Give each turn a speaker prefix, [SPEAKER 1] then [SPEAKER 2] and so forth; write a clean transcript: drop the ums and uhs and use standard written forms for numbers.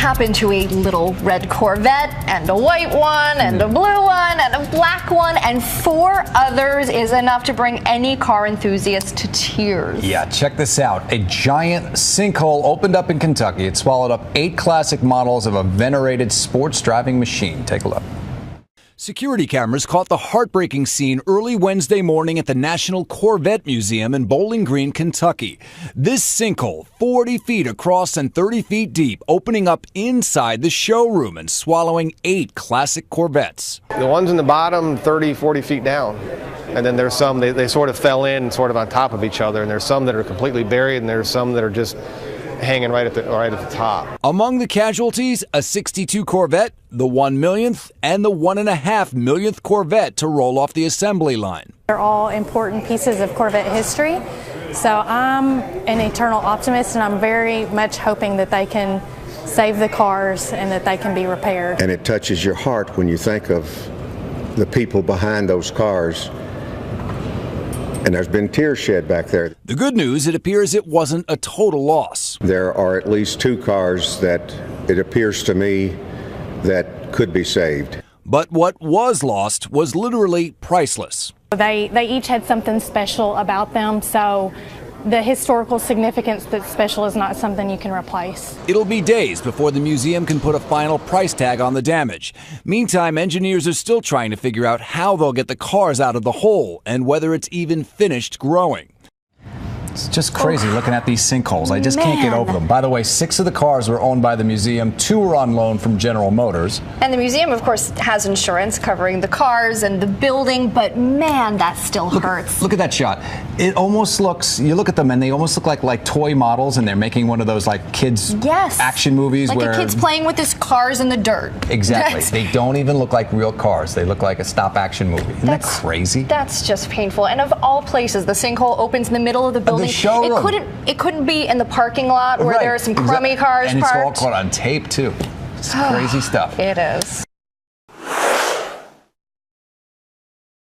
[SPEAKER 1] happened to a little red Corvette, and a white one, and a blue one, and a black one, and 4 others is enough to bring any car enthusiast to tears.
[SPEAKER 2] Yeah, check this out. A giant sinkhole opened up in Kentucky. It swallowed up 8 classic models of a venerated sports driving machine. Take a look. Security cameras caught the heartbreaking scene early Wednesday morning at the National Corvette Museum in Bowling Green, Kentucky. This sinkhole, 40 feet across and 30 feet deep, opening up inside the showroom and swallowing 8 classic Corvettes.
[SPEAKER 3] The ones in the bottom, 30, 40 feet down. And then there's some, they sort of fell in sort of on top of each other. And there's some that are completely buried, and there's some that are just hanging right at the top.
[SPEAKER 2] Among the casualties, a 62 Corvette, the 1 millionth, and the 1.5 millionth Corvette to roll off the assembly line.
[SPEAKER 4] They're all important pieces of Corvette history, so I'm an eternal optimist, and I'm very much hoping that they can save the cars and that they can be repaired.
[SPEAKER 5] And it touches your heart when you think of the people behind those cars. And there's been tears shed back there.
[SPEAKER 2] The good news, it appears it wasn't a total loss.
[SPEAKER 5] There are at least 2 cars that it appears to me that could be saved.
[SPEAKER 2] But what was lost was literally priceless.
[SPEAKER 4] They each had something special about them, so the historical significance that's special is not something you can replace.
[SPEAKER 2] It'll be days before the museum can put a final price tag on the damage. Meantime, engineers are still trying to figure out how they'll get the cars out of the hole and whether it's even finished growing. It's just crazy looking at these sinkholes. I just can't get over them. By the way, 6 of the cars were owned by the museum, 2 were on loan from General Motors.
[SPEAKER 1] And the museum, of course, has insurance covering the cars and the building, but man, that still hurts.
[SPEAKER 2] Look at that shot. It almost looks, you look at them and they almost look like toy models, and they're making one of those like kids action movies
[SPEAKER 1] like
[SPEAKER 2] where
[SPEAKER 1] a kid's playing with his cars in the dirt.
[SPEAKER 2] Exactly. They don't even look like real cars. They look like a stop action movie. Isn't that crazy?
[SPEAKER 1] That's just painful. And of all places, the sinkhole opens in the middle of the building.
[SPEAKER 2] The showroom.
[SPEAKER 1] It couldn't be in the parking lot where there are some crummy cars
[SPEAKER 2] and
[SPEAKER 1] parked.
[SPEAKER 2] And it's all caught on tape too. It's crazy stuff.
[SPEAKER 1] It is.